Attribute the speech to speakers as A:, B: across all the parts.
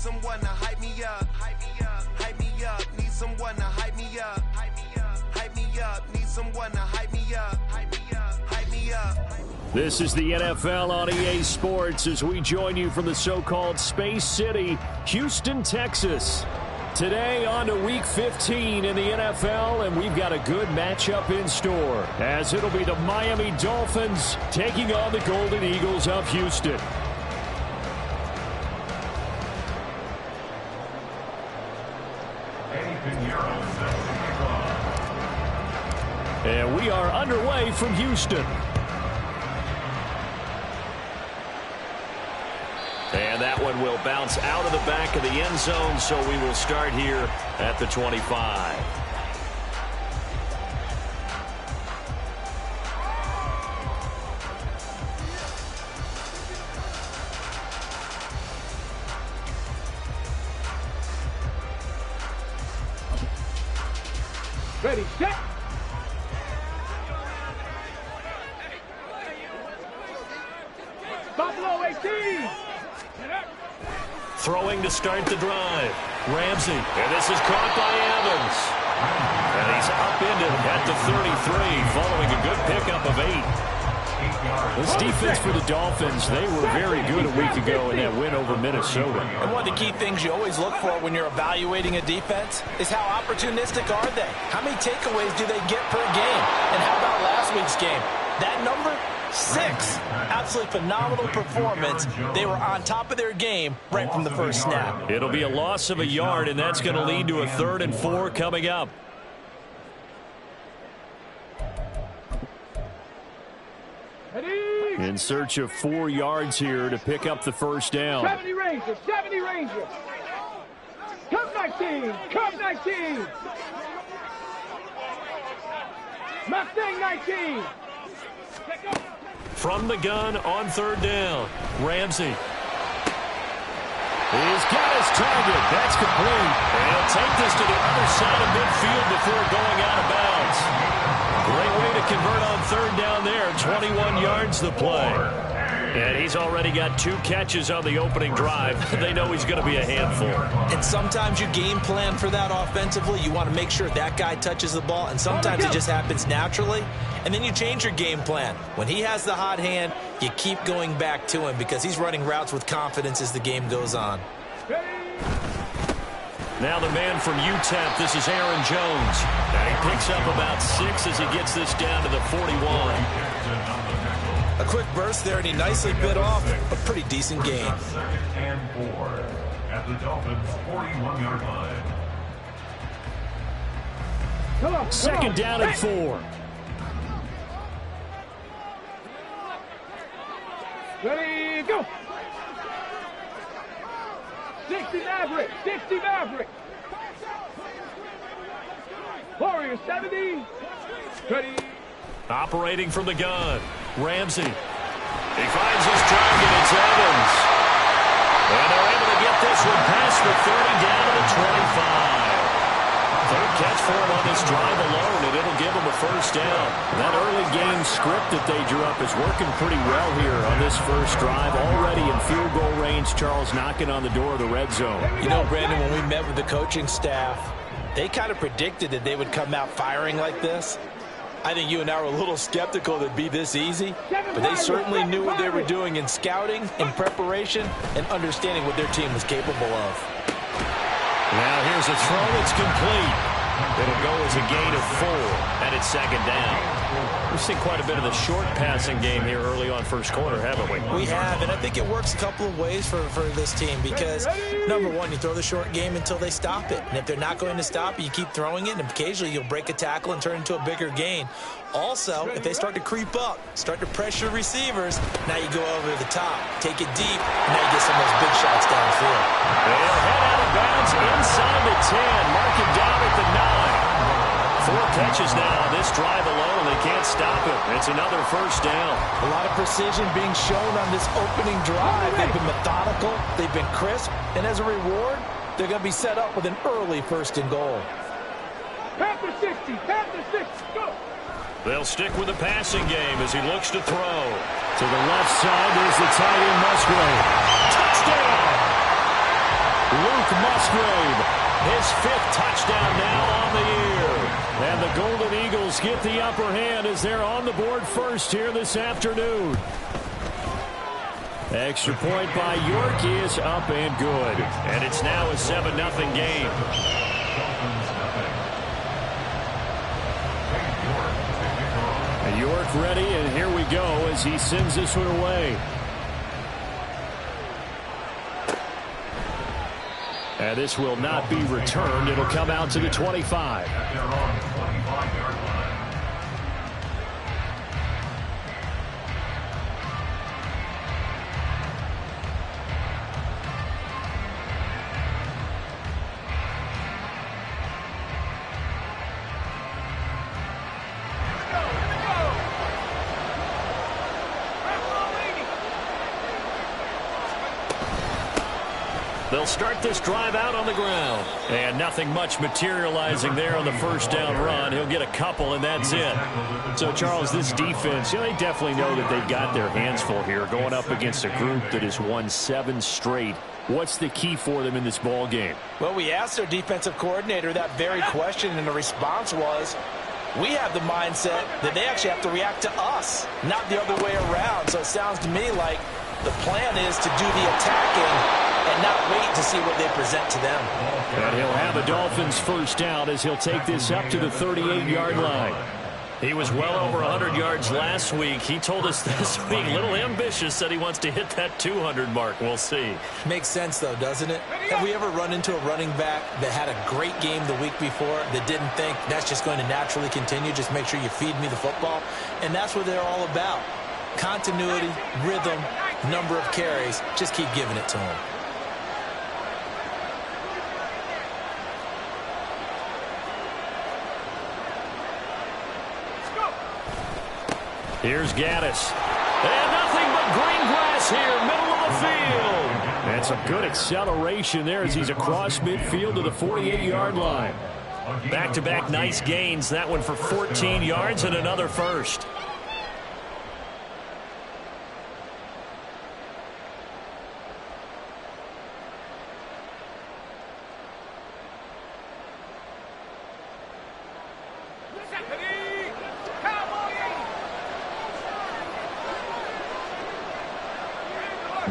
A: someone to hype me up. Hype me up. Hype me up. Need someone to hype me up. Hype me up. Hype me up. Need someone to hype me up. Hype me up. Hype me up.
B: This is the NFL on EA Sports as we join you from the so-called Space City, Houston, Texas. Today on to Week 15 in the NFL, and we've got a good matchup in store, as it'll be the Miami Dolphins taking on the Golden Eagles of Houston. And we are underway from Houston. And that one will bounce out of the back of the end zone, so we will start here at the 25.
C: Ready, set. Buffalo 18.
B: Throwing to start the drive. Ramsey. And this is caught by Evans. And he's upended at the 33 following a good pickup of 8. This defense for the Dolphins, they were very good a week ago in that win over Minnesota.
D: And one of the key things you always look for when you're evaluating a defense is how opportunistic are they? How many takeaways do they get per game? And how about last week's game? That number? 6. Absolutely phenomenal performance. They were on top of their game right from the first snap.
B: It'll be a loss of a yard, and that's going to lead to a 3rd and 4 coming up. In search of 4 yards here to pick up the first down.
C: 70 Rangers, 70 Rangers. Come 19, come 19. Mustang 19.
B: From the gun on 3rd down, Ramsey. He's got his target. That's complete. And he'll take this to the other side of midfield before going out of bounds. Great way to convert on 3rd down there. 21 yards the play. And he's already got 2 catches on the opening drive. They know he's going to be a handful.
D: And sometimes you game plan for that offensively. You want to make sure that guy touches the ball. And sometimes it just happens naturally. And then you change your game plan. When he has the hot hand, you keep going back to him because he's running routes with confidence as the game goes on.
B: Now the man from UTEP, this is Aaron Jones. And he picks up about 6 as he gets this down to the 41.
D: A quick burst there, and he nicely bit off a pretty decent gain.
E: 2nd and 4 at the Dolphins' 41-yard line.
C: Come on,
B: 2nd down and 4.
C: Ready, go. 60 Maverick, 60 Maverick. Warriors 70. Ready.
B: Operating from the gun, Ramsey. He finds his target, it's Evans. And they're able to get this one past the 30 down to the 25. 3rd catch for him on this drive alone, and it'll give him a 1st down. That early game script that they drew up is working pretty well here on this first drive. Already in field goal range, Charles knocking on the door of the red zone.
D: You know, Brandon, when we met with the coaching staff, they kind of predicted that they would come out firing like this. I think you and I were a little skeptical that it'd be this easy, but they certainly knew what they were doing in scouting, in preparation, and understanding what their team was capable of.
B: Now here's a throw. It's complete. It'll go as a gain of 4, and it's 2nd down. We've seen quite a bit of the short passing game here early on first quarter, haven't we?
D: We have, and I think it works a couple of ways for this team because, number one, you throw the short game until they stop it. And if they're not going to stop it, you keep throwing it, and occasionally you'll break a tackle and turn into a bigger gain. Also, if they start to creep up, start to pressure receivers, now you go over the top, take it deep, and now you get some of those big shots downfield.
B: They'll head out of bounds inside the 10, mark him down at the 9. 4 catches now on this drive alone. They can't stop it. It's another 1st down.
D: A lot of precision being shown on this opening drive. They've been methodical. They've been crisp. And as a reward, they're going to be set up with an early 1st and goal.
C: Panther 60, Panther 60, go.
B: They'll stick with the passing game as he looks to throw. To the left side, there's the tight end Musgrave. Touchdown! Luke Musgrave, his 5th touchdown now on the year. And the Golden Eagles get the upper hand as they're on the board first here this afternoon. Extra point by York is up and good. And it's now a 7-0 game. York ready, and here we go as he sends this one away. And this will not be returned. It'll come out to the 25. They'll start this drive out on the ground. And nothing much materializing there on the first down run. He'll get a couple, and that's it. So, Charles, this defense, they definitely know that they've got their hands full here, going up against a group that has won 7 straight. What's the key for them in this ball game?
D: Well, we asked their defensive coordinator that very question, and the response was, we have the mindset that they actually have to react to us, not the other way around. So it sounds to me like the plan is to do the attacking and not wait to see what they present to them.
B: And he'll have a Dolphins first down as he'll take this up to the 38-yard line. He was well over 100 yards last week. He told us this week, a little ambitious, said he wants to hit that 200 mark. We'll see.
D: Makes sense, though, doesn't it? Have we ever run into a running back that had a great game the week before that didn't think that's just going to naturally continue? Just make sure you feed me the football. And that's what they're all about. Continuity, rhythm, number of carries. Just keep giving it to them.
B: Here's Gaddis. And nothing but green grass here, middle of the field. And some good acceleration there as he's across midfield to the 48-yard line. Back-to-back nice gains. That one for 14 yards and another first.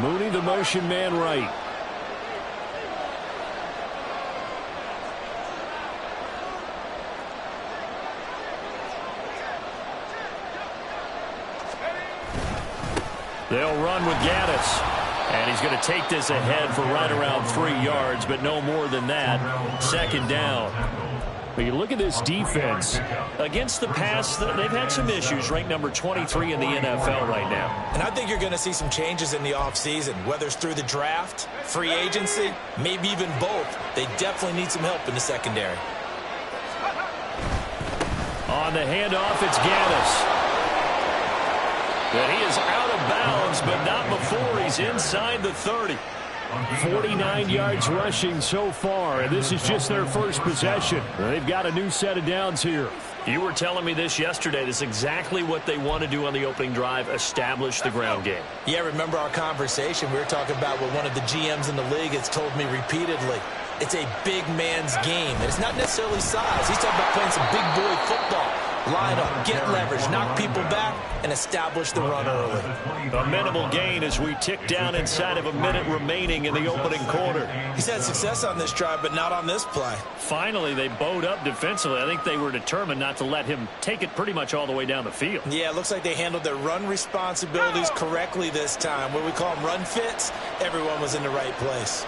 B: Mooney, the motion man right. They'll run with Gaddis. And he's going to take this ahead for right around 3 yards, but no more than that. Second down. But you look at this defense. Against the pass, they've had some issues. Ranked number 23 in the NFL right now.
D: And I think you're going to see some changes in the offseason, whether it's through the draft, free agency, maybe even both. They definitely need some help in the secondary.
B: On the handoff, it's Gaddis. And he is out of bounds, but not before he's inside the 30. 49 yards rushing so far, and this is just their first possession. They've got a new set of downs here. You were telling me this yesterday. This is exactly what they want to do on the opening drive, establish the ground game.
D: Yeah, remember our conversation? We were talking about what one of the GMs in the league has told me repeatedly. It's a big man's game, and it's not necessarily size. He's talking about playing some big boy football. Line up, get leverage, knock people back, and establish the run early.
B: A minimal gain as we tick down inside of a minute remaining in the opening quarter.
D: He's had success on this drive, but not on this play.
B: Finally, they bowed up defensively. I think they were determined not to let him take it pretty much all the way down the field.
D: Yeah, it looks like they handled their run responsibilities correctly this time. What we call them run fits, everyone was in the right place.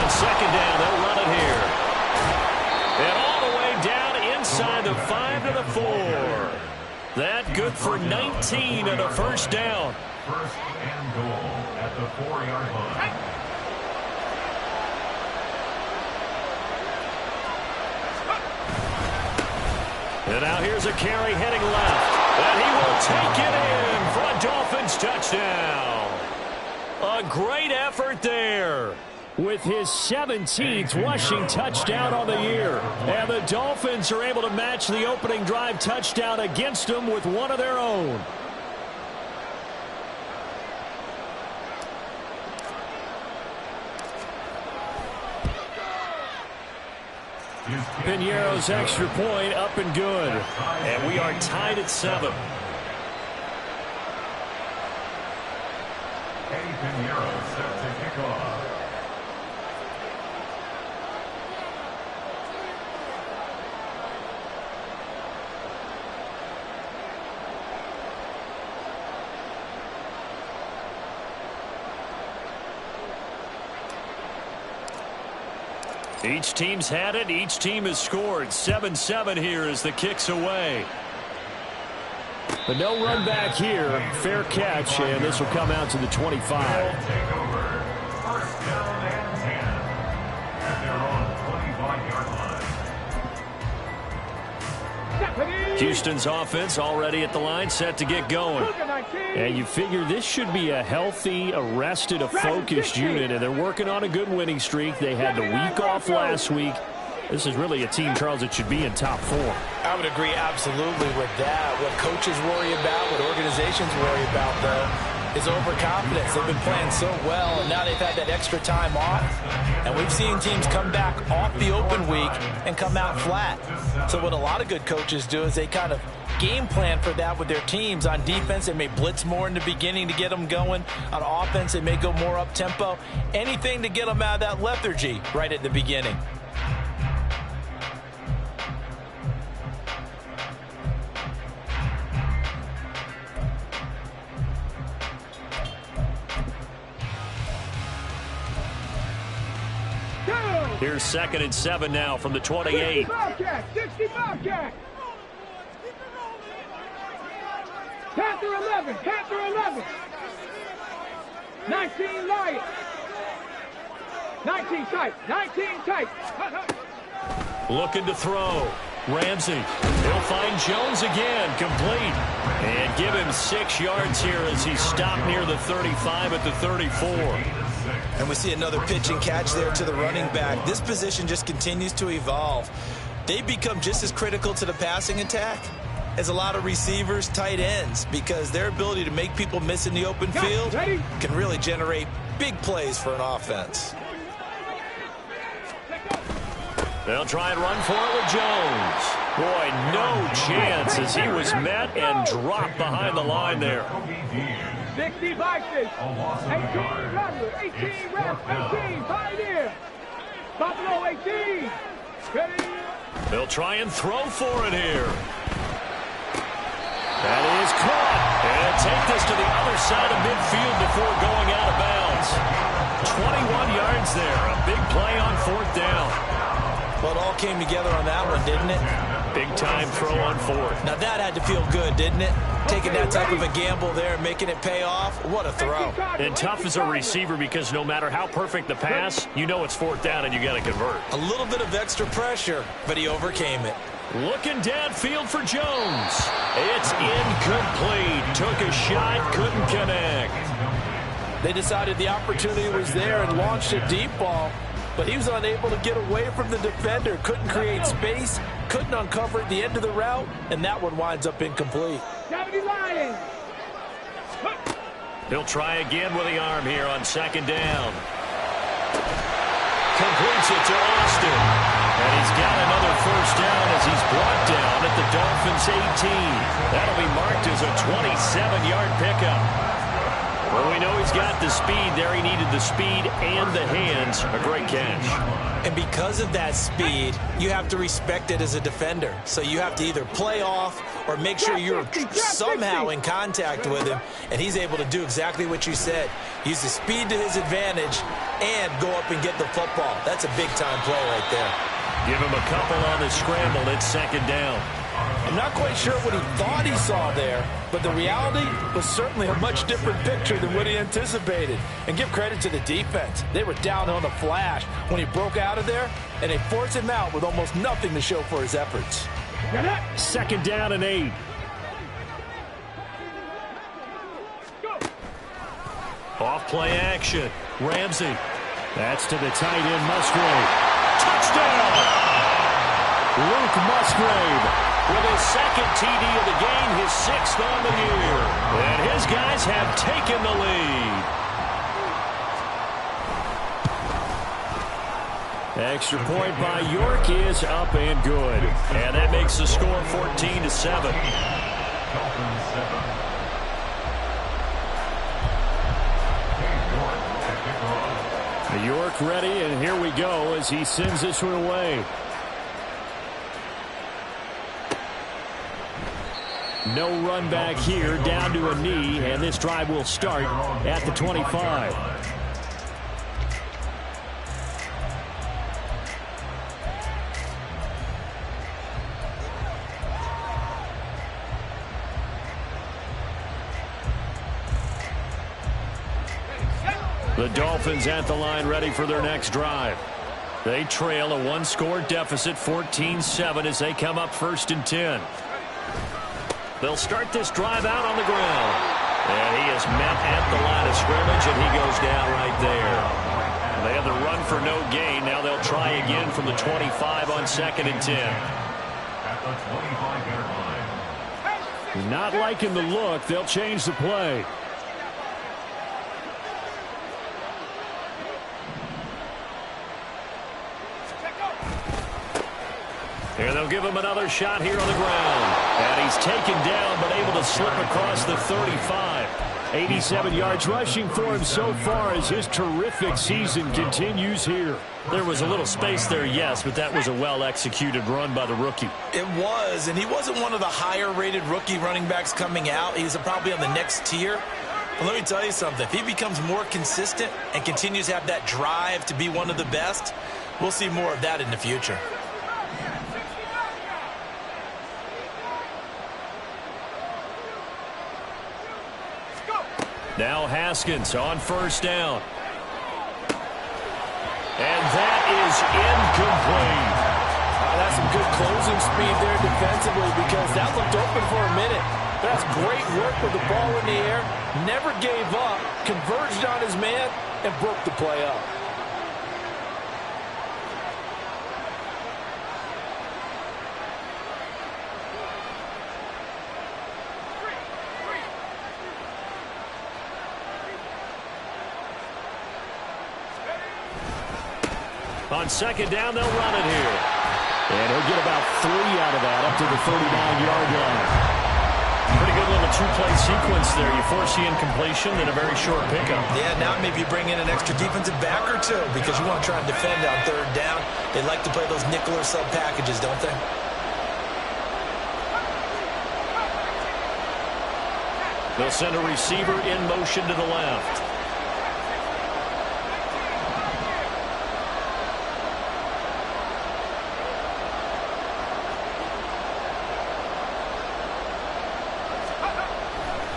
B: Second down, they'll run it here. And all the way down inside the 5 to the 4. That good for 19 and a first down.
E: First and goal at the 4-yard line.
B: And now here's a carry heading left. And he will take it in for a Dolphins touchdown. A great effort there. with his 17th rushing touchdown on the year. And the Dolphins are able to match the opening drive touchdown against them with one of their own. Piñeiro's extra point up and good. And we are tied at 7.
E: Piñeiro set to kick off.
B: Each team's had it. Each team has scored. 7-7 here as the kick's away. But no run back here. Fair catch, and this will come out to the 25.
E: Take over. First down and 10. At their own 25-yard line.
B: Houston's offense already at the line, set to get going. And you figure this should be a healthy, arrested, a focused unit, and they're working on a good winning streak. They had the week off last week. This is really a team, Charles, that should be in top 4.
D: I would agree absolutely with that. What coaches worry about, what organizations worry about, though, is overconfidence. They've been playing so well, and now they've had that extra time off. And we've seen teams come back off the open week and come out flat. So what a lot of good coaches do is they kind of game plan for that with their teams. On defense, they may blitz more in the beginning to get them going. On offense, they may go more up-tempo. Anything to get them out of that lethargy right at the beginning.
B: Here's 2nd and 7 now from the 28.
C: 60 Bobcat. Panther 11. Panther 11. 19 Lions. 19 tight. 19 tight.
B: Looking to throw. Ramsey. He'll find Jones again. Complete. And give him 6 yards here as he's stopped near the 35 at the 34.
D: And we see another pitch and catch there to the running back. This position just continues to evolve. They become just as critical to the passing attack as a lot of receivers, tight ends, because their ability to make people miss in the open field can really generate big plays for an offense.
B: They'll try and run for it with Jones. Boy, no chance as he was met and dropped behind the line there.
C: 60 Vikings. 18 Rattlers. 18 Rats. 18 Pioneer. Buffalo 18. Ready?
B: They'll try and throw for it here. That is caught. And take this to the other side of midfield before going out of bounds. 21 yards there. A big play on 4th down.
D: Well, it all came together on that one, didn't it?
B: Big time throw on 4th.
D: Now that had to feel good, didn't it? Taking that type of a gamble there and making it pay off. What a throw.
B: And tough as a receiver because no matter how perfect the pass, you know it's 4th down and you got to convert.
D: A little bit of extra pressure, but he overcame it.
B: Looking downfield for Jones. It's incomplete. Took a shot, couldn't connect.
D: They decided the opportunity was there and launched a deep ball, but he was unable to get away from the defender. Couldn't create space, couldn't uncover at the end of the route, and that one winds up incomplete.
C: 70 Lions.
B: He'll try again with the arm here on 2nd down. Completes it to Austin. And he's got another 1st down as he's brought down at the Dolphins' 18. That'll be marked as a 27-yard pickup. Well, we know he's got the speed there. He needed the speed and the hands. A great catch.
D: And because of that speed, you have to respect it as a defender. So you have to either play off or make sure you're somehow in contact with him. And he's able to do exactly what you said. Use the speed to his advantage and go up and get the football. That's a big-time play right there.
B: Give him a couple on the scramble. It's 2nd down.
D: I'm not quite sure what he thought he saw there, but the reality was certainly a much different picture than what he anticipated. And give credit to the defense. They were down on the flash when he broke out of there, and they forced him out with almost nothing to show for his efforts.
B: 2nd down and 8. Off play action. Ramsey That's to the tight end, Musgrave. Touchdown! Luke Musgrave with his second TD of the game, his 6th on the year. And his guys have taken the lead. Extra point by York is up and good. And that makes the score 14-7. York ready, and here we go as he sends this one away. No run back here, down to a knee, and this drive will start at the 25. The Dolphins at the line ready for their next drive. They trail a one-score deficit, 14-7, as they come up 1st and 10. They'll start this drive out on the ground. And he is met at the line of scrimmage, and he goes down right there. They have the run for no gain. Now they'll try again from the 25 on 2nd and 10.
E: At the 25-yard line.
B: Not liking the look. They'll change the play. And they'll give him another shot here on the ground. And he's taken down, but able to slip across the 35. 87 yards rushing for him so far as his terrific season continues here. There was a little space there, yes, but that was a well-executed run by the rookie.
D: It was, and he wasn't one of the higher-rated rookie running backs coming out. He's probably on the next tier. But let me tell you something. If he becomes more consistent and continues to have that drive to be one of the best, we'll see more of that in the future.
B: Now Haskins on 1st down. And that is incomplete.
F: That's some good closing speed there defensively because that looked open for a minute. That's great work with the ball in the air. Never gave up, converged on his man, and broke the play up.
B: On 2nd down, they'll run it here. And he'll get about 3 out of that, up to the 39-yard line. Pretty good little 2-play sequence there. You force the incompletion, then a very short pickup.
D: Yeah, now maybe you bring in an extra defensive back or two because you want to try and defend on 3rd down. They like to play those nickel or sub packages, don't they?
B: They'll send a receiver in motion to the left.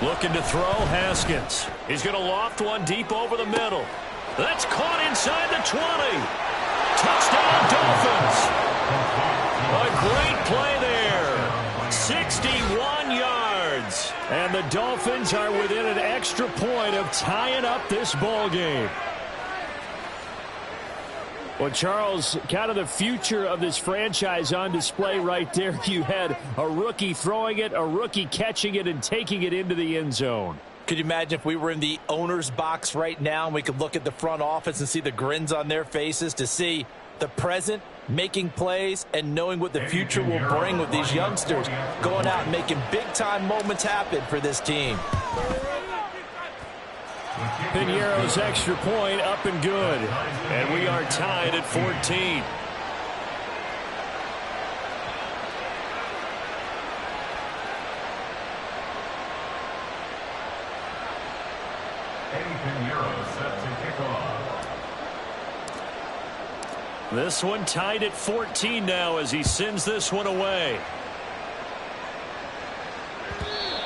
B: Looking to throw, Haskins. He's going to loft one deep over the middle. That's caught inside the 20. Touchdown, Dolphins. A great play there. 61 yards. And the Dolphins are within an extra point of tying up this ball game. Well, Charles, kind of the future of this franchise on display right there. You had a rookie throwing it, a rookie catching it, and taking it into the end zone.
F: Could you imagine if we were in the owner's box right now and we could look at the front office and see the grins on their faces to see the present making plays and knowing what the future will bring with these youngsters going out and making big-time moments happen for this team.
B: Piñeiro's extra point up and good. And we are tied at 14.
E: Piñeiro set to kick off.
B: This one tied at 14 now as he sends this one away.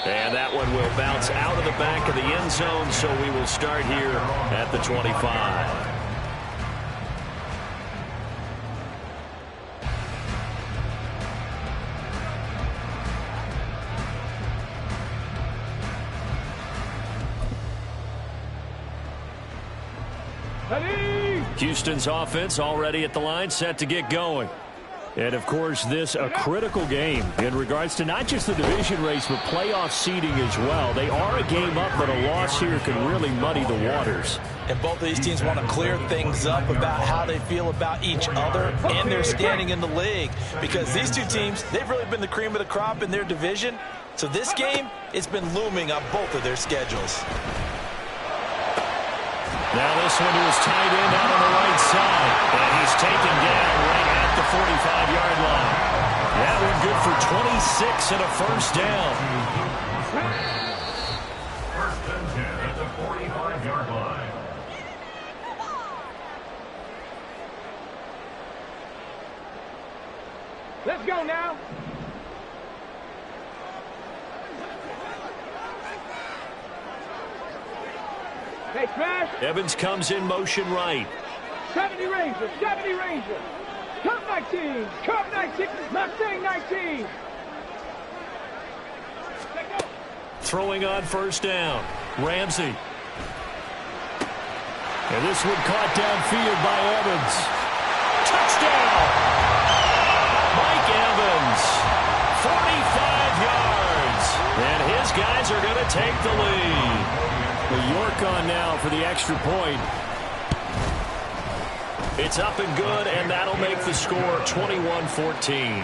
B: And that one will bounce out of the back of the end zone, so we will start here at the 25.
C: Ready?
B: Houston's offense already at the line, set to get going. And, of course, this a critical game in regards to not just the division race, but playoff seeding as well. They are a game up, but a loss here could really muddy the waters.
F: And both of these teams want to clear things up about how they feel about each other and their standing in the league. Because these two teams, they've really been the cream of the crop in their division. So this game, it's been looming on both of their schedules.
B: Now this one to his tight end out on the right side. And he's taken down right at the 45-yard line. That one good for 26 and a first down.
E: First and 10 at the 45-yard line.
C: Let's go now. Hey, Smash.
B: Evans comes in motion right.
C: 70 Rangers, 70 Rangers. Cup 19, Cup 19, Mustang 19.
B: Throwing on first down. Ramsey. And this one caught downfield by Evans. Touchdown! Mike Evans, 45 yards. And his guys are going to take the lead. York on now for the extra point. It's up and good, and that'll make the score 21-14.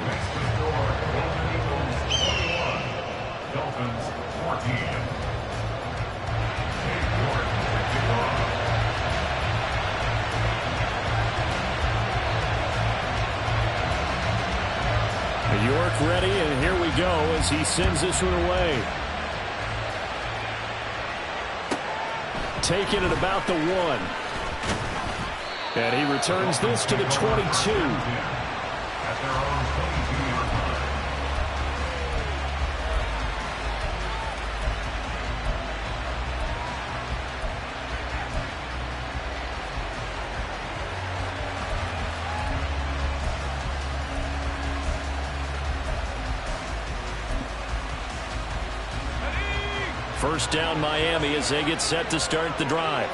E: Dolphins 14.
B: York ready, and here we go as he sends this one away. Taking it about the 1. And he returns this to the 22.
E: At their own 22-yard line.
B: First down Miami as they get set to start the drive.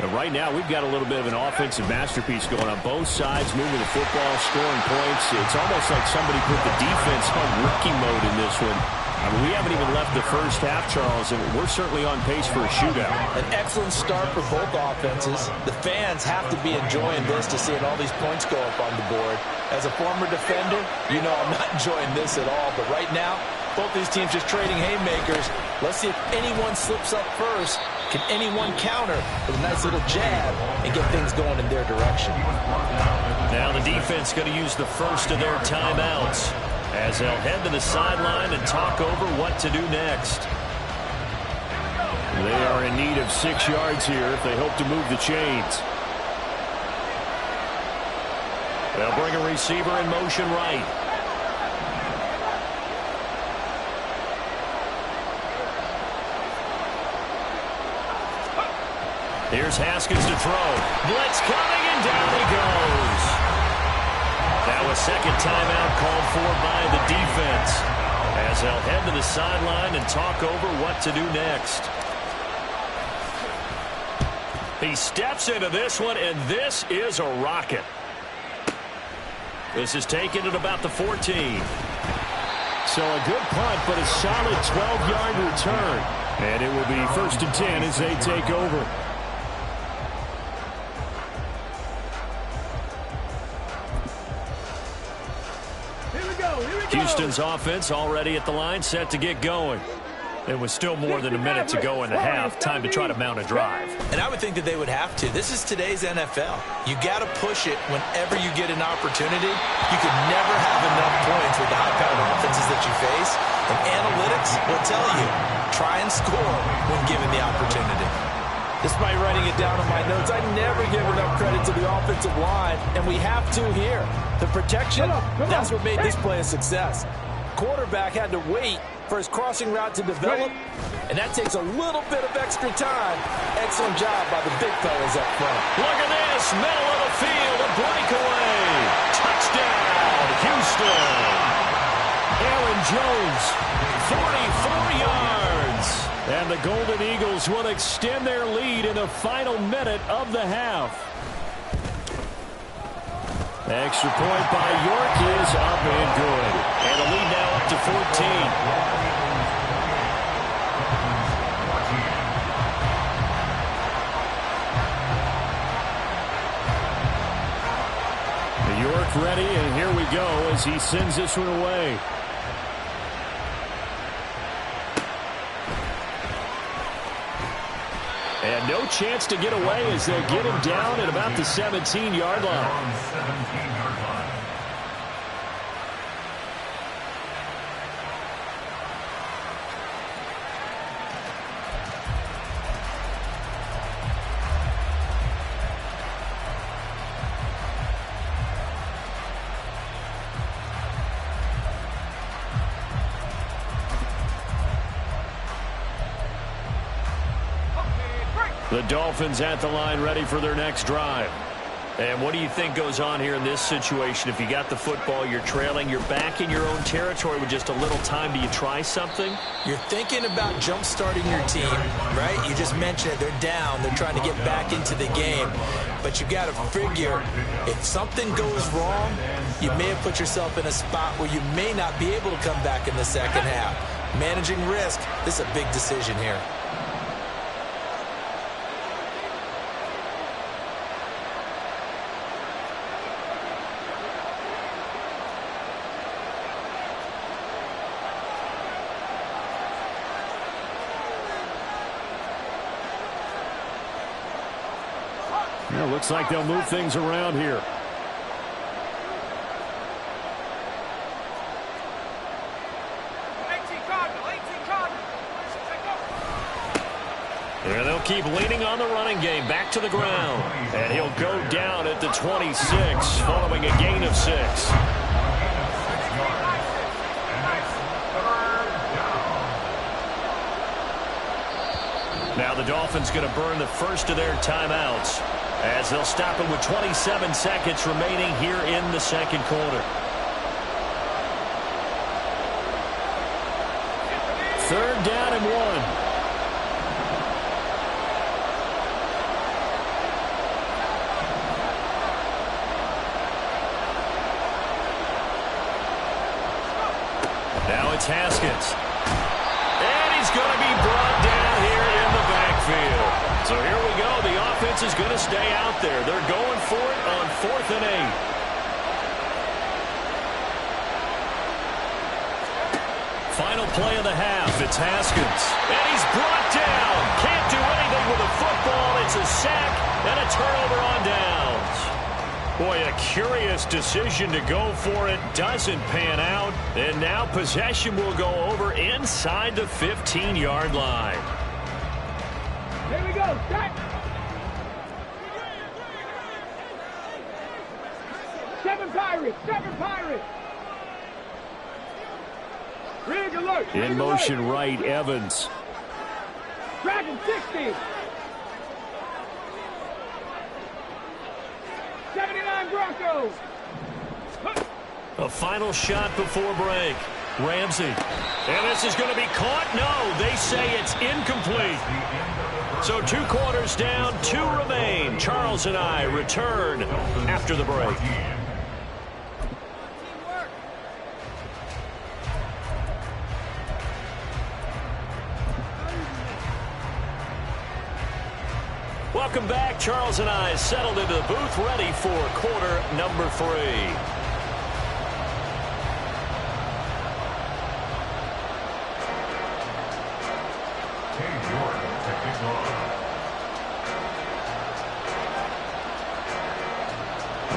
B: And right now we've got a little bit of an offensive masterpiece going on both sides, moving the football, scoring points. It's almost like somebody put the defense on rookie mode in this one. I mean, we haven't even left the first half, Charles, and we're certainly on pace for a shootout.
F: An excellent start for both offenses. The fans have to be enjoying this to seeing all these points go up on the board. As a former defender, you know I'm not enjoying this at all. But right now, both these teams just trading haymakers. Let's see if anyone slips up first. Can anyone counter with a nice little jab and get things going in their direction?
B: Now the defense going to use the first of their timeouts as they'll head to the sideline and talk over what to do next. They are in need of 6 yards here if they hope to move the chains. They'll bring a receiver in motion right. Here's Haskins to throw. Blitz coming, and down he goes. Now a second timeout called for by the defense as they'll head to the sideline and talk over what to do next. He steps into this one, and this is a rocket. This is taken at about the 14. So a good punt, but a solid 12-yard return. And it will be 1st and 10 as they take over. Houston's offense already at the line, set to get going. It was still more than a minute to go in the half. Time to try to mount a drive.
F: And I would think that they would have to. This is today's NFL. You got to push it whenever you get an opportunity. You can never have enough points with the high-powered offenses that you face. And analytics will tell you, try and score when given the opportunity. Despite writing it down on my notes, I never give enough credit to the offensive line, and we have to here. The protection, that's what made this play a success. Quarterback had to wait for his crossing route to develop, and that takes a little bit of extra time. Excellent job by the big fellas up front.
B: Look at this, middle of the field, a breakaway. Touchdown, Houston. Aaron Jones, 44 yards. And the Golden Eagles will extend their lead in the final minute of the half. Extra point by York is up and good. And the lead now up to 14. York ready, and here we go as he sends this one away. And no chance to get away as they get him down at about the 17-yard line. The Dolphins at the line ready for their next drive. And what do you think goes on here in this situation? If you got the football, you're trailing, you're back in your own territory with just a little time. Do you try something?
D: You're thinking about jump-starting your team, right? You just mentioned it. They're down. They're trying to get back into the game. But you got to figure if something goes wrong, you may have put yourself in a spot where you may not be able to come back in the second half. Managing risk, this is a big decision here.
B: Yeah, looks like they'll move things around here. And they'll keep leaning on the running game. Back to the ground. And he'll go down at the 26 following a gain of 6. Now the Dolphins going to burn the first of their timeouts as they'll stop him with 27 seconds remaining here in the second quarter. Third down and 1. Now it's Haskins. And he's going to be brought down here in the backfield. So here we go. The offense is going to stay out there. They're going for it on 4th and 8. Final play of the half. It's Haskins. And he's brought down. Can't do anything with the football. It's a sack and a turnover on downs. Boy, a curious decision to go for it. Doesn't pan out. And now possession will go over inside the 15-yard line.
C: Here we go. Set. 7 Pirates. 7 Pirates. Rig alert.
B: In motion right, Evans.
C: Dragon 60. 79 Broncos.
B: A final shot before break. Ramsey. And this is going to be caught. No, they say it's incomplete. So 2 quarters down, 2 remain. Charles and I return after the break. Welcome back. Charles and I settled into the booth ready for quarter number 3.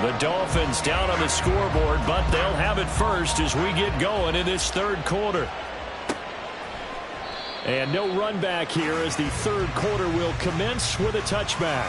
B: The Dolphins down on the scoreboard, but they'll have it first as we get going in this third quarter. And no run back here as the third quarter will commence with a touchback.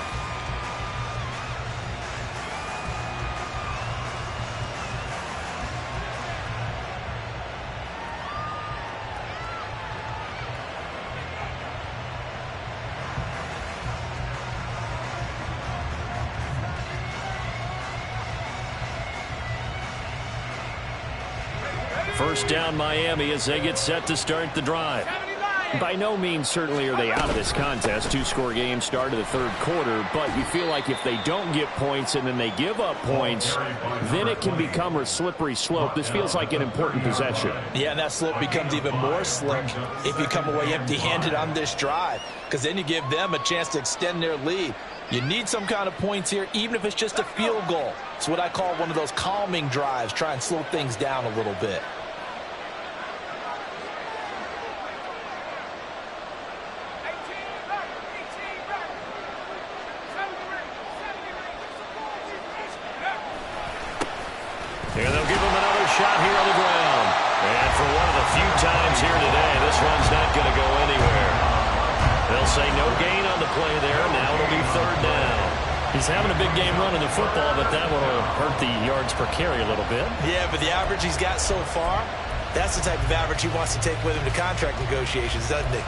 B: First down Miami as they get set to start the drive. By no means certainly are they out of this contest. Two-score game start of the third quarter, but you feel like if they don't get points and then they give up points, then it can become a slippery slope. This feels like an important possession.
D: Yeah, and that slope becomes even more slick if you come away empty-handed on this drive, because then you give them a chance to extend their lead. You need some kind of points here, even if it's just a field goal. It's what I call one of those calming drives. Try and slow things down a little bit.
B: And they'll give him another shot here on the ground. And for one of the few times here today, this one's not going to go anywhere. They'll say no gain on the play there. Now it'll be third down.
G: He's having a big game running the football, but that one will hurt the yards per carry a little bit.
D: Yeah, but the average he's got so far, that's the type of average he wants to take with him to contract negotiations, doesn't he?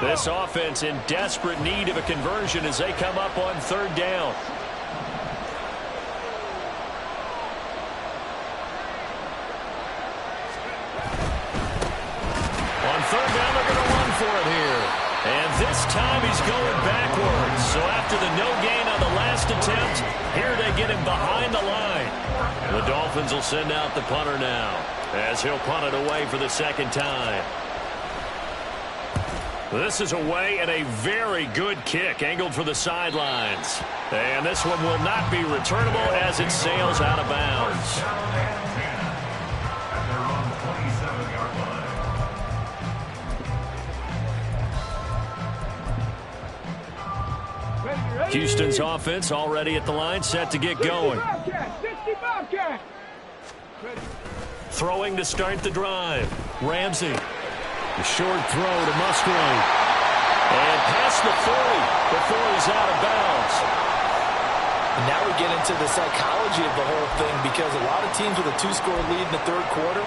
B: This offense in desperate need of a conversion as they come up on third down. On third down, they're going to run for it here. And this time he's going backwards. So after the no gain on the last attempt, here they get him behind the line. The Dolphins will send out the punter now as he'll punt it away for the second time. This is away and a very good kick angled for the sidelines. And this one will not be returnable as it sails out of bounds.
E: At their own 27-yard line.
B: Houston's offense already at the line, set to get going. Throwing to start the drive. Ramsey. The short throw to Musgrave. And past the 40 before he's out of bounds.
D: And now we get into the psychology of the whole thing, because a lot of teams with a two-score lead in the third quarter,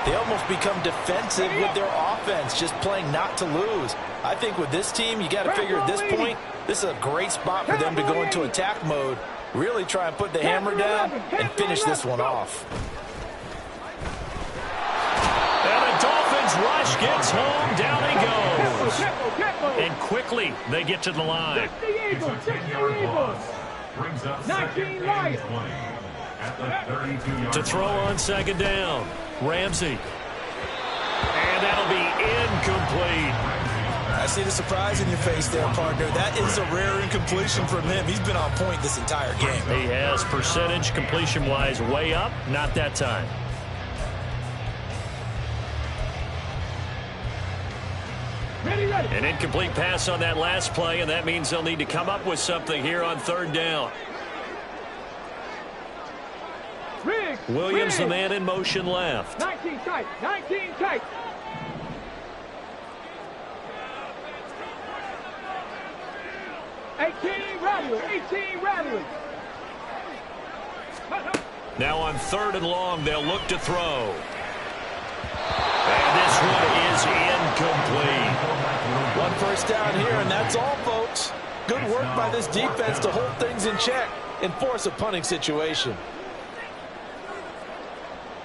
D: they almost become defensive with their offense, just playing not to lose. I think with this team, you got to figure at this point, this is a great spot for them to go into attack mode, really try and put the hammer down and finish this one off.
B: Rush gets home, down he goes. And quickly they get to the line.
E: It's a 10-yard loss. Brings up
C: 19 Lions.
E: 20 at the 32-yard
B: To throw
E: line.
B: on second down, Ramsey. And that'll be incomplete.
D: I see the surprise in your face there, partner. That is a rare incompletion from him. He's been on point this entire game.
B: He has percentage completion-wise way up, not that time. An incomplete pass on that last play, and that means they'll need to come up with something here on third down. Williams, the man in motion left.
C: 19 tight, 19 tight. Eighteen Radley.
B: Now on third and long, they'll look to throw. And this one is incomplete.
D: One first down here, and that's all, folks. Good work by this defense to hold things in check and force a punting situation.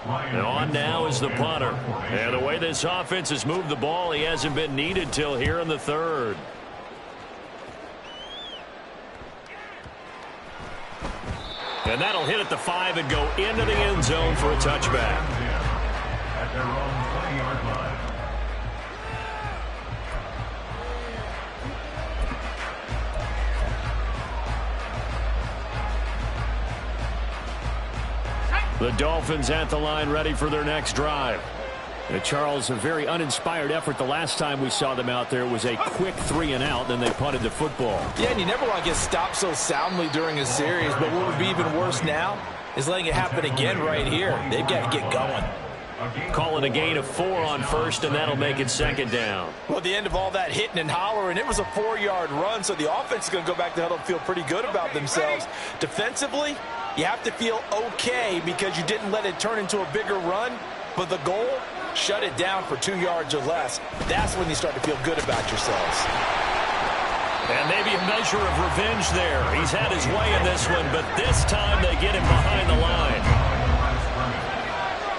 B: And on now is the punter. And the way this offense has moved the ball, he hasn't been needed till here in the third. And that'll hit at the 5 and go into the end zone for a touchback.
E: At their own 20-yard line.
B: The Dolphins at the line, ready for their next drive. Charles, a very uninspired effort the last time we saw them out there. It was a quick 3-and-out, then they punted the football.
D: Yeah, and you never want to get stopped so soundly during a series, but what would be even worse now is letting it happen again right here. They've got to get going.
B: Calling a gain of 4 on first, and that'll make it second down.
D: Well, at the end of all that hitting and hollering, it was a 4-yard run, so the offense is going to go back to the huddle and feel pretty good about themselves. Defensively, You have to feel okay because you didn't let it turn into a bigger run, but the goal, shut it down for 2 yards or less. That's when you start to feel good about yourselves.
B: And maybe a measure of revenge there. He's had his way in this one, but this time they get him behind the line.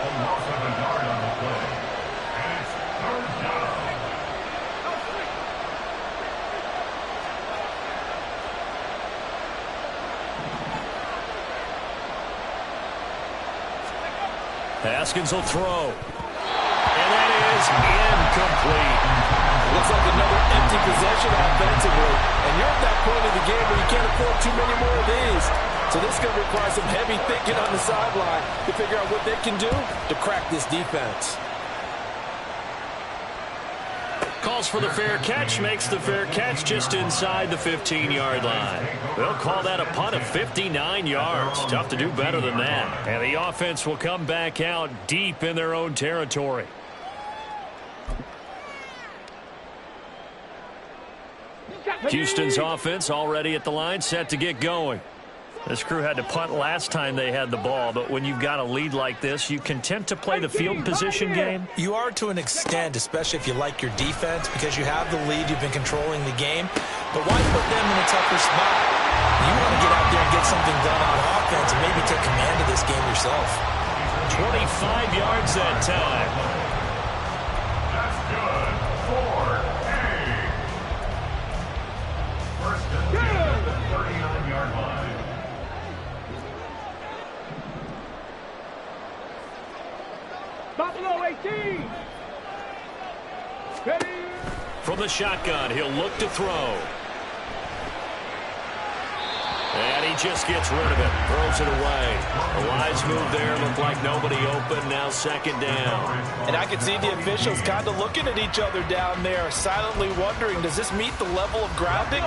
E: A loss of a yard on the play. And it's third down.
B: Haskins will throw. And that is incomplete.
F: Looks like another empty possession offensively. And you're at that point in the game where you can't afford too many more of these. So this is going to require some heavy thinking on the sideline to figure out what they can do to crack this defense.
B: Calls for the fair catch, makes the fair catch just inside the 15-yard line. They'll call that a punt of 59 yards. Tough to do better than that. And the offense will come back out deep in their own territory. Houston's offense already at the line, set to get going. This crew had to punt last time they had the ball, but when you've got a lead like this, you content to play the field position game?
D: You are to an extent, especially if you like your defense, because you have the lead, you've been controlling the game. But why put them in a tougher spot? You want to get out there and get something done on offense and maybe take command of this game yourself.
B: 25 yards that time.
E: That's good. 4-8. First and 10 at the 39-yard line.
C: Buffalo 18. Ready.
B: From the shotgun, he'll look to throw. And he just gets rid of it, throws it away. The lines move there, look like nobody open, now second down.
F: And I can see the officials kind of looking at each other down there, silently wondering, does this meet the level of grounding?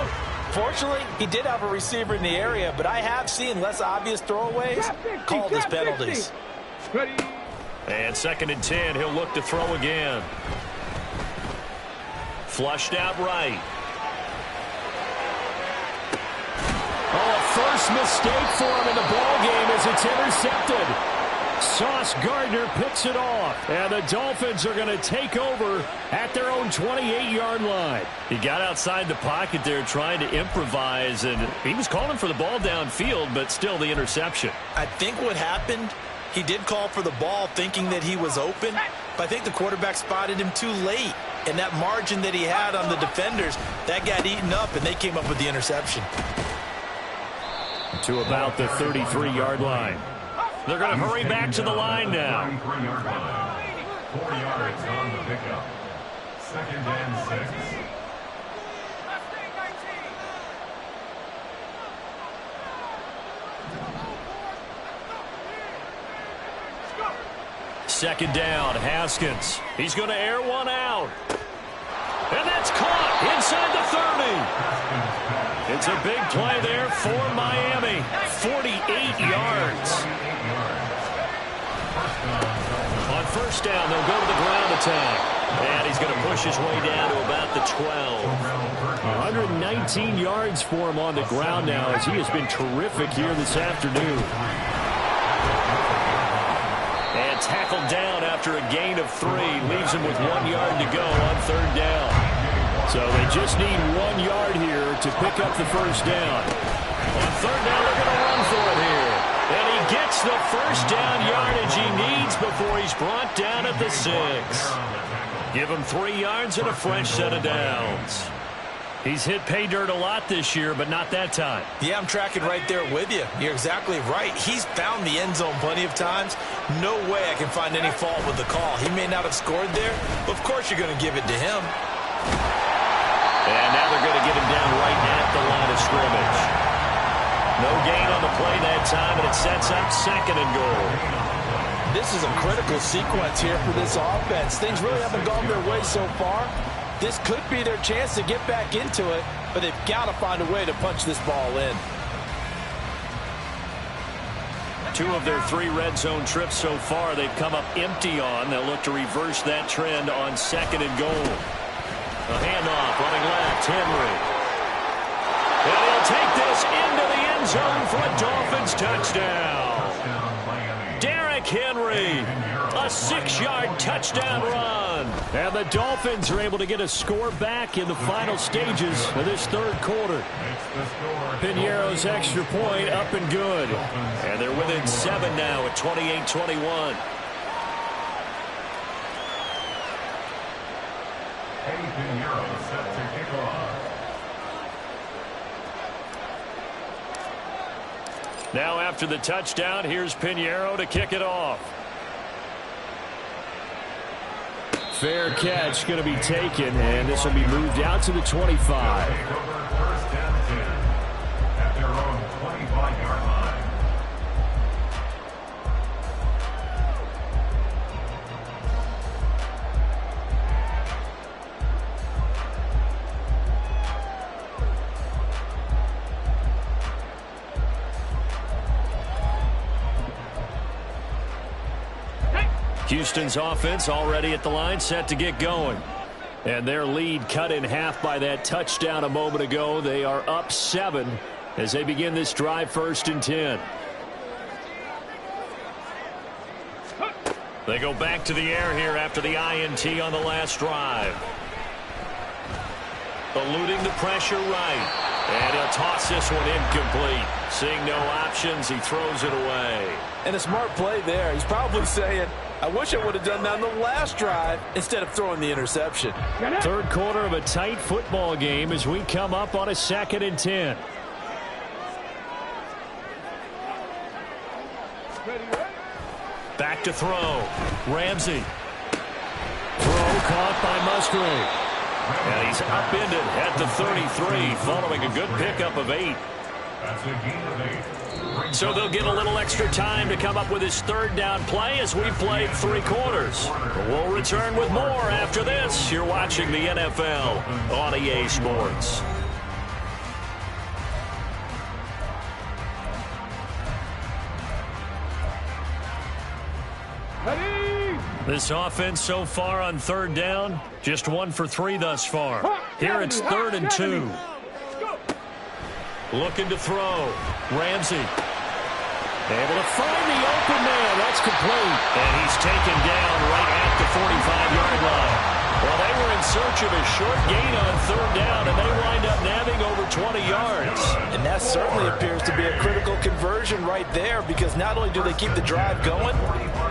F: Fortunately, he did have a receiver in the area, but I have seen less obvious throwaways called as penalties.
C: Ready.
B: And second and 10, he'll look to throw again. Flushed out right.
G: Oh, a first mistake for him in the ball game as it's intercepted. Sauce Gardner picks it off, and the Dolphins are going to take over at their own 28-yard line.
B: He got outside the pocket there trying to improvise, and he was calling for the ball downfield, but still the interception.
D: I think what happened, he did call for the ball thinking that he was open, but I think the quarterback spotted him too late. And that margin that he had on the defenders, that got eaten up, and they came up with the interception.
B: To about the 33-yard line. They're going to hurry back to the line now.
E: 33-yard line. 4 yards on the pickup. Second and 6.
B: Second down, Haskins. He's going to air one out. And that's caught inside the 30. It's a big play there for Miami. 48 yards. On first down, they'll go to the ground attack. And he's going to push his way down to about the 12.
G: 119 yards for him on the ground now as he has been terrific here this afternoon.
B: And tackled down after a gain of 3. Leaves him with 1 yard to go on third down.
G: So they just need 1 yard here to pick up the first down.
B: On third down, they're going to run for it here. And he gets the first down yardage he needs before he's brought down at the 6. Give him 3 yards and a fresh set of downs. He's hit pay dirt a lot this year, but not that time.
D: Yeah, I'm tracking right there with you. You're exactly right. He's found the end zone plenty of times. No way I can find any fault with the call. He may not have scored there, but of course you're going to give it to him.
B: And now they're going to get him down right at the line of scrimmage. No gain on the play that time, and it sets up second and goal.
F: This is a critical sequence here for this offense. Things really haven't gone their way so far. This could be their chance to get back into it, but they've got to find a way to punch this ball in.
B: 2 of their 3 red zone trips so far they've come up empty on. They'll look to reverse that trend on second and goal. A handoff running left, Henry. And he'll take this this into the end zone for a Dolphins touchdown. Derrick Henry, a 6-yard touchdown run.
G: And the Dolphins are able to get a score back in the final stages of this third quarter. Piñeiro's extra point up and good.
B: And they're within 7 now at 28-21.
E: Piñeiro set to kick off.
B: Now after the touchdown, here's Piñeiro to kick it off.
G: Fair catch going to be taken, and this will be moved out to the 25.
E: First down 10 at their own 25-yard line.
B: Houston's offense already at the line, set to get going.
G: And their lead cut in half by that touchdown a moment ago. They are up 7 as they begin this drive, 1st and 10.
B: They go back to the air here after the INT on the last drive. Eluding the pressure right. And he'll toss this one incomplete. Seeing no options, he throws it away.
F: And a smart play there. He's probably saying, I wish I would have done that on the last drive instead of throwing the interception.
G: Third quarter of a tight football game as we come up on a 2nd and 10.
B: Back to throw. Ramsey.
G: Throw caught by Musgrave.
B: And he's upended at the 33 following a good pickup of 8.
E: That's a gain of 8.
B: So they'll get a little extra time to come up with his 3rd down play as we played 3 quarters. We'll return with more after this. You're watching the NFL on EA Sports. This offense so far on 3rd down, just 1 for 3 thus far. Here it's 3rd and 2. Looking to throw. Ramsey. Able to find the open man. That's complete. And he's taken down right at the 45-yard line. Well, they were in search of a short gain on 3rd down, and they wind up nabbing over 20 yards.
F: And that certainly appears to be a critical conversion right there, because not only do they keep the drive going,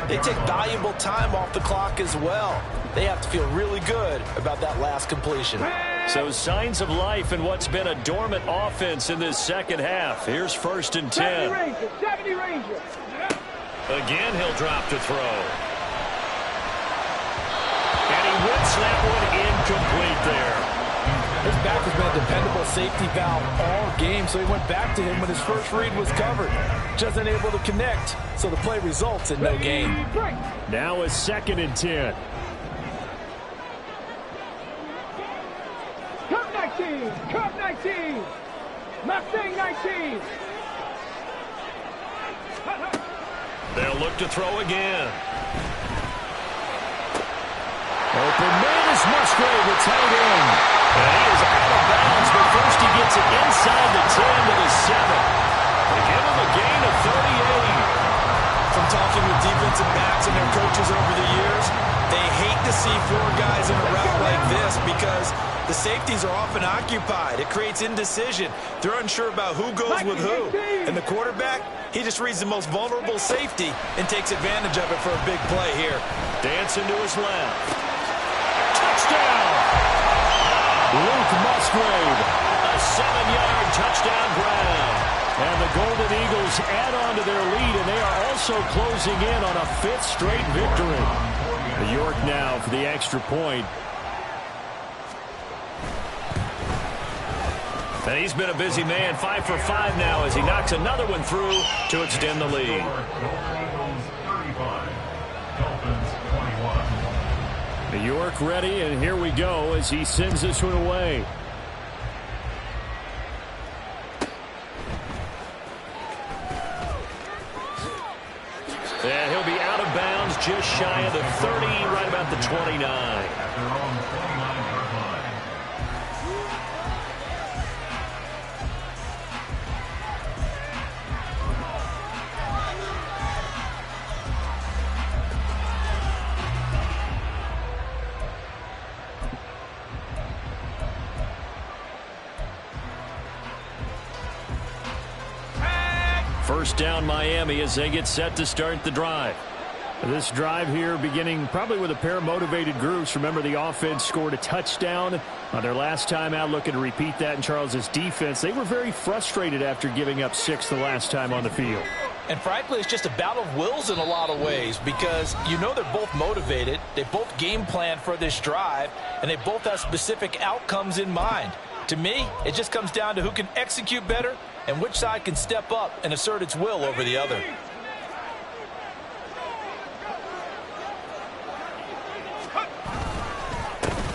F: they take valuable time off the clock as well. They have to feel really good about that last completion.
B: So signs of life in what's been a dormant offense in this second half. Here's 1st and 10.
C: 70 Rangers.
B: Again, he'll drop to throw. And he whips that one incomplete there.
F: His back has been a dependable safety valve all game, so he went back to him when his first read was covered. Just unable to connect, so the play results in no gain.
G: Now a 2nd and 10.
C: Cup 19. Cup 19. Mustang 19.
B: They'll look to throw again.
G: Open man is Musgrave, the tight end.
B: And he is out of bounds, but first he gets it inside the 10 to the 7. They give him a gain of 38.
F: From talking with defensive backs and their coaches over the years, they hate to see 4 guys in a route like this because the safeties are often occupied. It creates indecision. They're unsure about who goes with who. And the quarterback, he just reads the most vulnerable safety and takes advantage of it for a big play here.
B: Dancing to his left. Touchdown!
G: Luke Musgrave.
B: A 7-yard touchdown grab.
G: And the Golden Eagles add on to their lead, and they are also closing in on a 5th straight victory. New York now for the extra point.
B: And he's been a busy man, 5 for 5 now as he knocks another one through to extend the lead.
E: Eagles 35, Dolphins 21.
G: New York ready, and here we go as he sends this one away.
B: And he'll be out of bounds just shy of the 30, right about the 29.
E: At their own 29-yard line.
B: first down Miami as they get set to start the drive.
G: This drive here beginning probably with a pair of motivated groups. Remember, the offense scored a touchdown on their last time out, looking to repeat that in Charles's defense. They were very frustrated after giving up 6 the last time on the field.
D: And frankly, it's just a battle of wills in a lot of ways because you know they're both motivated. They both game plan for this drive, and they both have specific outcomes in mind. To me, it just comes down to who can execute better and which side can step up and assert its will over the other.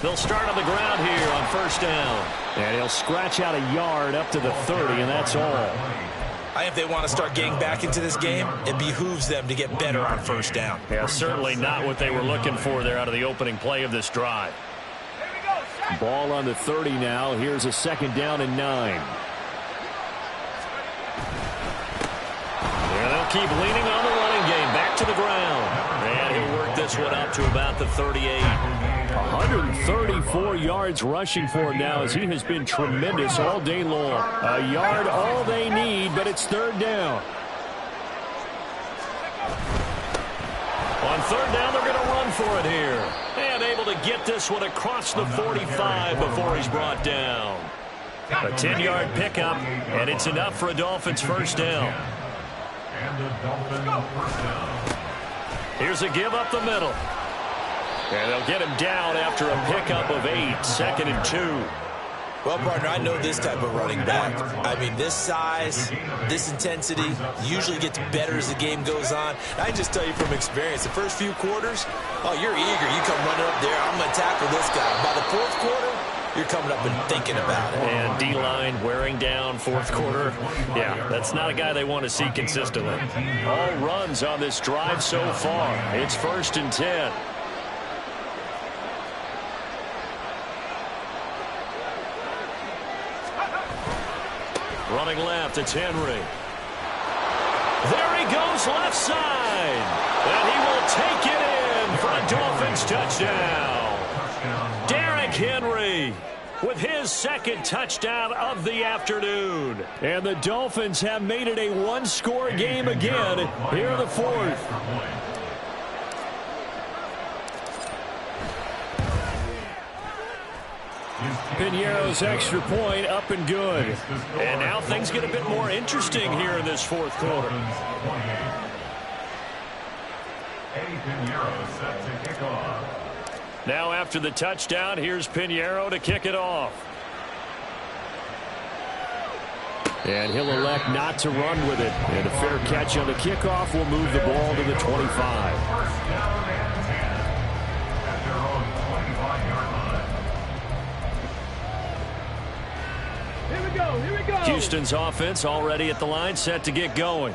B: They'll start on the ground here on first down.
G: And he'll scratch out a yard up to the 30, and that's all.
D: I think if they want to start getting back into this game, it behooves them to get better on first down.
B: Yeah, certainly not what they were looking for there out of the opening play of this drive.
G: Ball on the 30 now. Here's a second down and 9.
B: Yeah, they'll keep leaning on the running game. Back to the ground. And he'll work this one up to about the 38.
G: 134 yards rushing for him now as he has been tremendous all day long. A yard all they need, but it's third down.
B: On third down, they're going to run for it here. And able to get this one across the 45 before he's brought down. A 10-yard pickup, and it's enough for a Dolphins first down.
E: And the Dolphins first down.
B: Here's a give up the middle. And they'll get him down after a pickup of 8, 2nd and 2.
D: Well, partner, I know this type of running back. I mean, this size, this intensity usually gets better as the game goes on. I can just tell you from experience, the first few quarters, oh, you're eager. You come running up there, I'm going to tackle this guy. By the fourth quarter, you're coming up and thinking about it.
B: And D-line wearing down fourth quarter. Yeah, that's not a guy they want to see consistently. All runs on this drive so far. It's 1st and 10. Running left, it's Henry. There he goes left side. And he will take it in for a Dolphins touchdown. Derrick Henry with his second touchdown of the afternoon.
G: And the Dolphins have made it a one-score game again here in the fourth. Piñeiro's extra point up and good.
B: And now things get a bit more interesting here in this fourth quarter. Now after the touchdown, here's Piñeiro to kick it off.
G: And he'll elect not to run with it. And a fair catch on the kickoff will move the ball to the 25.
C: Here we go.
B: Houston's offense already at the line, set to get going.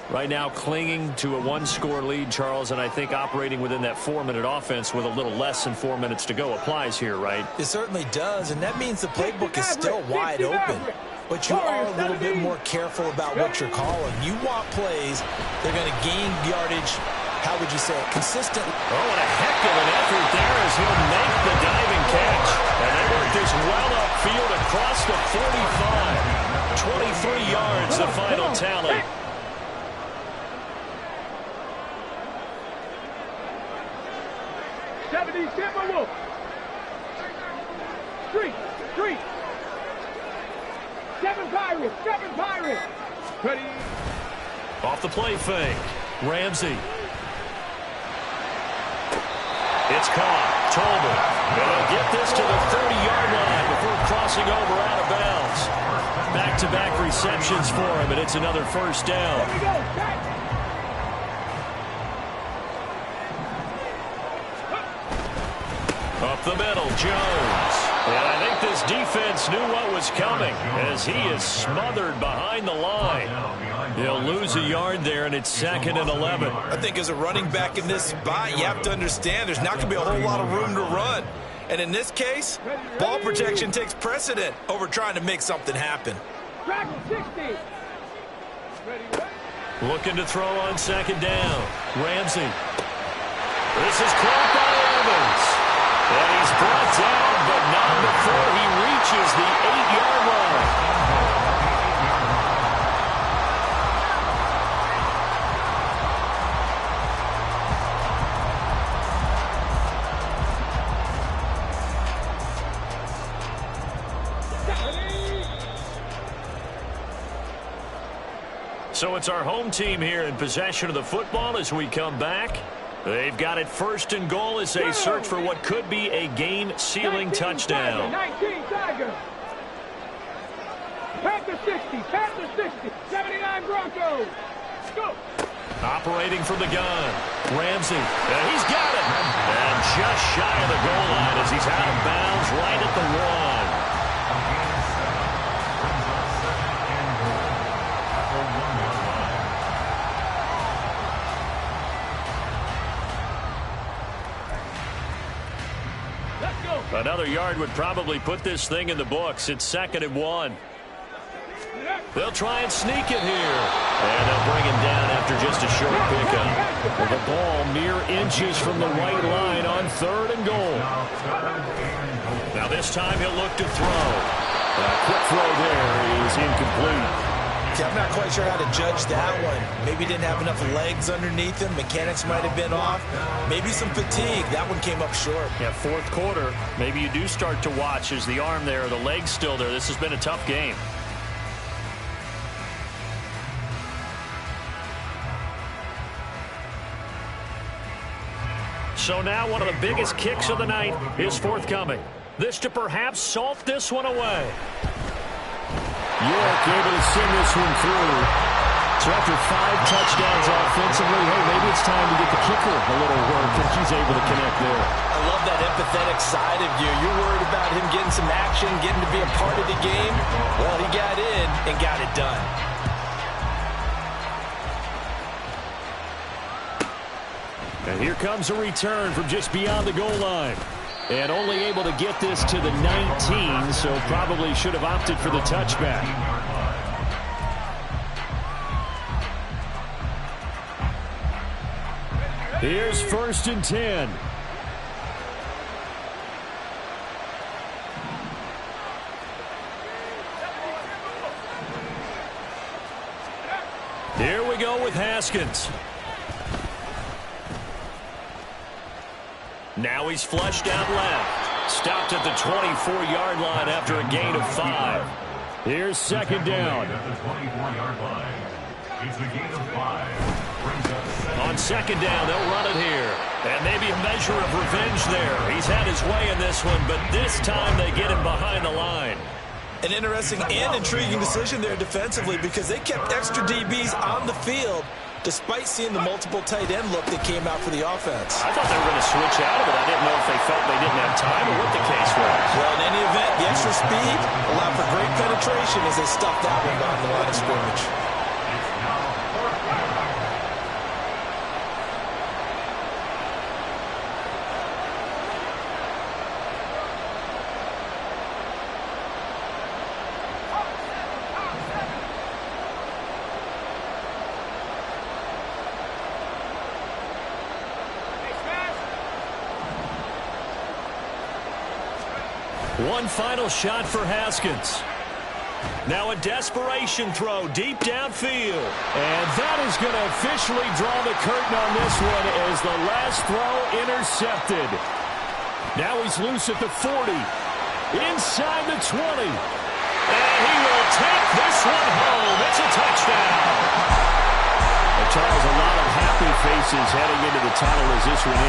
B: Right now clinging to a one-score lead, Charles, and I think operating within that 4-minute offense with a little less than 4 minutes to go applies here, right?
D: It certainly does, and that means the playbook is still wide open. But you are a little bit more careful about what you're calling. You want plays that are going to gain yardage, how would you say it, consistent.
B: Oh, and a heck of an effort there as he'll make the diving catch. And they work this well upfield across the 45. 23 yards, the final tally.
C: Street. 7 Pirates. Ready.
B: Off the play fake. Ramsey. It's caught. Tolbert. And they'll get this to the 30-yard line before crossing over out of bounds. Back-to-back receptions for him, and it's another first down.
C: Here we go. Back.
B: Up the middle, Jones. And I think this defense knew what was coming as he is smothered behind the line. He'll lose a yard there, and it's 2nd and 11.
D: I think as a running back in this spot, you have to understand there's not going to be a whole lot of room to run. And in this case, ball protection takes precedent over trying to make something happen.
C: Track 60.
B: Looking to throw on 2nd down. Ramsey. This is caught by Evans. And he's brought down, but not before he reaches the 8-yard line. So it's our home team here in possession of the football as we come back. They've got it first and goal as they search for what could be a game-sealing touchdown.
C: 19 Tigers. Panther 60, Panther 60, 79 Broncos. Go.
B: Operating from the gun, Ramsey. He's got it. And just shy of the goal line as he's out of bounds right at the 1. Another yard would probably put this thing in the books. It's 2nd and 1. They'll try and sneak it here. And they'll bring him down after just a short pickup.
G: With the ball mere inches from the white line on 3rd and goal.
B: Now this time he'll look to throw.
G: Quick throw there is incomplete.
D: See, I'm not quite sure how to judge that one. Maybe he didn't have enough legs underneath him. Mechanics might have been off. Maybe some fatigue. That one came up short.
B: Yeah, 4th quarter. Maybe you do start to watch. Is the arm there or the leg's still there? This has been a tough game. So now one of the biggest kicks of the night is forthcoming. This to perhaps salt this one away.
G: York able to send this one through. So after 5 touchdowns offensively, hey, maybe it's time to get the kicker a little work, and she's able to connect there.
F: I love that empathetic side of you. You're worried about him getting some action, getting to be a part of the game. Well, he got in and got it done.
G: And here comes a return from just beyond the goal line. And only able to get this to the 19, so probably should have opted for the touchback. Here's 1st and 10.
B: Here we go with Haskins. Now he's flushed out left. Stopped at the 24-yard line after a gain of 5.
G: Here's 2nd down.
E: At the 24-yard line. It's a gain of 5.
B: On 2nd down, they'll run it here. And maybe a measure of revenge there. He's had his way in this one, but this time they get him behind the line.
D: An interesting and intriguing decision there defensively because they kept extra DBs on the field despite seeing the multiple tight end look that came out for the offense.
B: I thought they were going to switch out of it. I didn't know if they felt they didn't have time or what the case was.
D: Well, in any event, the extra speed allowed for great penetration as they stuffed that one behind the line of scrimmage.
B: One final shot for Haskins. Now a desperation throw deep downfield.
G: And that is going to officially draw the curtain on this one as the last throw intercepted. Now he's loose at the 40. Inside the 20.
B: And he will take this one home. It's a touchdown.
G: And Charles, a lot of happy faces heading into the tunnel as this one ends.